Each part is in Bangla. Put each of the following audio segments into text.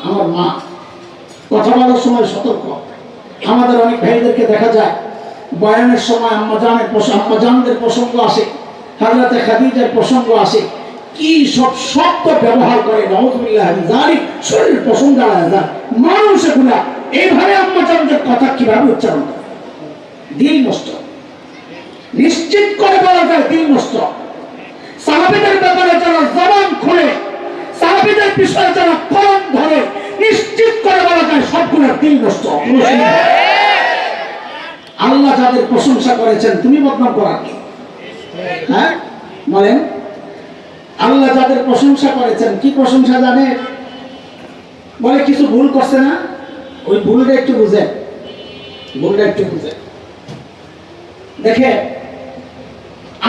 আমার মা কথা বলার সময় সতর্ক। আমাদের অনেক ভাইদেরকে দেখা যায় বয়ানের সময় আম্মাজানদের প্রসঙ্গ আসে, হযরতে খাদিজার প্রসঙ্গ আসে, কি সব শব্দ ব্যবহার করে, নাউযুবিল্লাহ মিন যালিক, শরীর প্রসঙ্গ দাঁড়ায় যায়। মানুষ এগুলা এইভাবে আম্মাজানদের কথা কিভাবে উচ্চারণ করে? দিল নষ্ট, নিশ্চিত করে বলা যায় দিল নষ্ট। সাহাবীদের ব্যাপারে যারা জবান খুলে, সাহাবীদের বিষয়ে যারা কলম ধরে, নিশ্চিত করে বলা যায় সবগুলোর দিল নষ্ট। আল্লাহ যাদের প্রশংসা করেছেন তুমি বদনাম করার কি? হ্যাঁ বলেন, আল্লাহ যাদের প্রশংসা করেছেন, কি প্রশংসা জানে? বলে কিছু ভুল করছে না, ওই ভুলটা একটু বুঝে, ভুলটা একটু বুঝে দেখে।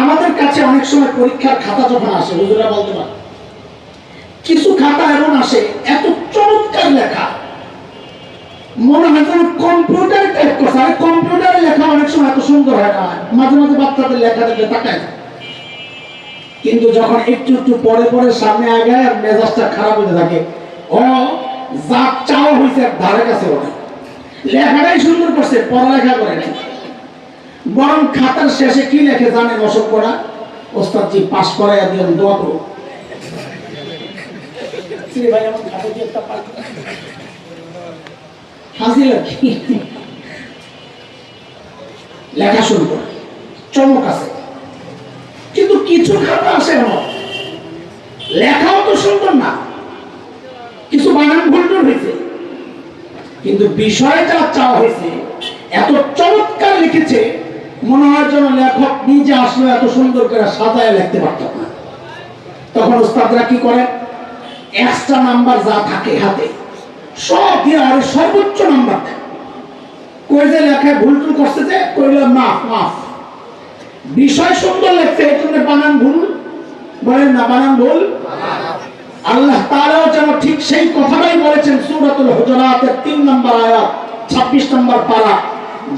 আমাদের কাছে অনেক সময় পরীক্ষার খাতা যখন আসে, হুজুরা বলতে পারে কিছু খাতা এমন আসে এত চমৎকার লেখা, মনে হয় যেন কম্পিউটার টাইপ করছে। আর কম্পিউটারে লেখা অনেক সময় এত সুন্দর হয় না, মাঝে মাঝে বাচ্চাদের লেখা দেখে তাকায়। কিন্তু যখন একটু একটু পরে পরে সামনে আগায় আর মেজাজটা খারাপ হতে থাকে, ও যা চাওয়া হয়েছে ধারে কাছে ওঠে। লেখাটাই সুন্দর করছে, পড়ালেখা করে নাই। বরং খাতার শেষে কি লেখে জানেন? অসভ্য করা, ওস্তাদজি পাস করাইয়া দিলেন, দোয়া করো। লেখা শুরু করে, চমক আছে। কিন্তু কিছু খাতা আসে এমন, লেখাও তো সুন্দর না, কিছু বানান ভুল হয়েছে, কিন্তু বিষয় যা চাওয়া হয়েছে এত চমৎকার লিখেছে, মনে হয় যেন লেখক নিজে আসলে এত সুন্দর করে সাজায় লিখতে পারতাম না। তখন ওস্তাদরা কি করে, এক্সট্রা নাম্বার যা থাকে হাতে সব দিয়ে আর সর্বোচ্চ নাম্বার দেয়। কই যে লেখায় ভুল টুল করছে, যে কইলাম মাফ মাফ। বিষয় সুন্দর লিখছে, এই জন্য বানান ভুল, বলেন না বানান ভুল। আল্লাহ তাআলাও যেন ঠিক সেই কথাটাই বলেছেন সূরাতুল হুজুরাতের 3 নম্বর আয়াত 26 নম্বর পারা,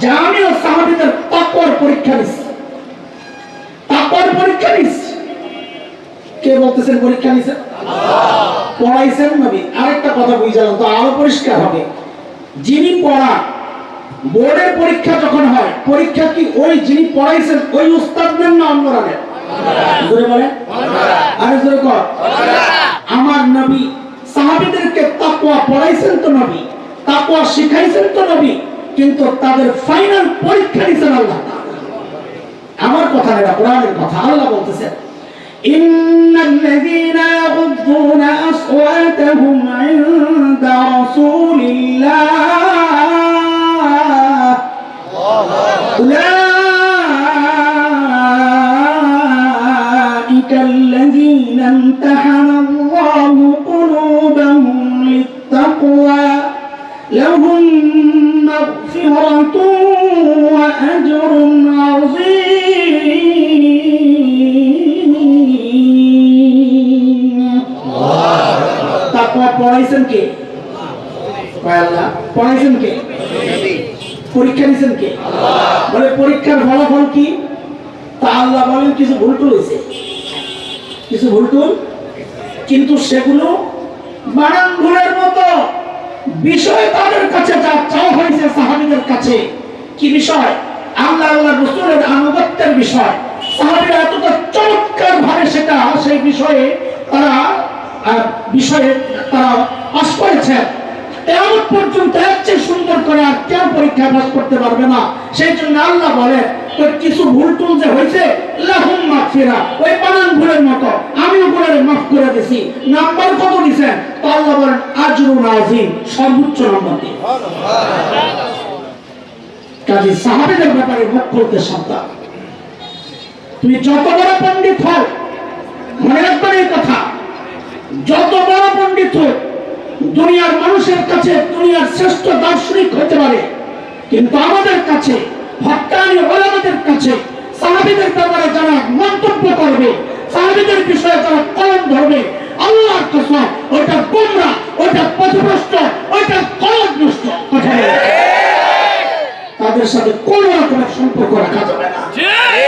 যে আমিও সাহাবীদের তাকওয়ার পরীক্ষা নিছি। তাকওয়ার পরীক্ষা নিছি, কে বলতেছেন পরীক্ষা নিছে? আল্লাহ। পড়াইছেন নবী। আরেকটা কথা বুঝালাম তো আরো পরিষ্কার হবে, যিনি পড়া বোর্ডের পরীক্ষা যখন হয়, পরীক্ষা কি ওই যিনি পড়াইছেন ওই উস্তাদের না অন্যরা নেন? জোরে বলে, আরে জোরে কর। আমার নবী সাহাবীদেরকে তাকওয়া পড়াইছেন তো নবী, তাকওয়া শিখাইছেন তো নবী, কিন্তু তাদের ফাইনাল পরীক্ষা নিছেন আল্লাহ। আমার কথা না, কোরআনের কথা। আল্লাহ বলতেছেন, ইন্নাল্লাযীনা ইয়াগুদ্দুনা আসওয়াতাহুম ইনদা রাসূলিল্লাহ উলাইকাল্লাযীনা ইমতাহানাল্লাহু কুলুবাহুম লিত্তাকওয়া লাহুম মাগফিরাতুন ওয়া আজরুন আযীম। তাকওয়া পড়াইছেন কে? আল্লাহ। পড়াইছেন কে? পরীক্ষা নিছেন কে? আল্লাহ। বলে পরীক্ষার ফলাফল কি? তা আল্লাহ বলেন কিছু ভুল টুল হয়েছে, কিছু ভুল টুল, কিন্তু সেগুলো বানান ভুলের মতো বিষয় তাদের কাছে যা চাওয়া হয়েছে সাহাবীদের কাছে। কি বিষয়? আল্লাহ আল্লাহ রাসূলের আনুগত্যের বিষয়। সাহাবীরা এতটা চমৎকার ভাবে সেটা সেই বিষয়ে তারা পাস করেছেন। কিয়ামত পর্যন্ত এর চেয়ে সুন্দর করে আর কেউ পরীক্ষা পাস করতে পারবে না। সেই জন্য আল্লাহ বলে কিছু ভুল টুল যে হয়েছে, লাহুম মাগফিরা, ওই বানান ভুলের মতো আমি ওগুলোর মাফ করে দিয়েছি। নাম্বার কত দিয়েছেন? তো আল্লাহ বলেন আজরুন আযীম, সর্বোচ্চ নাম্বার দিয়ে। কাজী সাহাবীদের ব্যাপারে মুখ খুলতে সাবধান। তুমি যত বড় পণ্ডিত হও, মনে রাখবেন এই কথা, যত বড় পণ্ডিত হোক, দুনিয়ার মানুষের কাছে দুনিয়ার শ্রেষ্ঠ দার্শনিক হতে পারে, কিন্তু আমাদের কাছে, হক্কানি ওলামাদের কাছে সাহাবীদের ব্যাপারে যারা মন্তব্য করবে, সাহাবীদের বিষয়ে যারা কলম ধরবে, আল্লাহর কসম ওটা গোমরা, ওটা পথভ্রষ্ট, ওটা কলঙ্কগ্রস্ত। তাদের সাথে কোন রকমের সম্পর্ক রাখা যাবে না।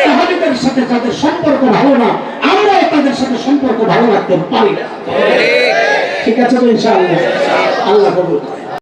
সাহাবীদের সাথে যাদের সম্পর্ক ভালো না, আমরাও তাদের সাথে সম্পর্ক ভালো রাখতে পারি না। ঠিক আছে তো ইনশাআল্লাহ? আল্লাহ কবুল করে।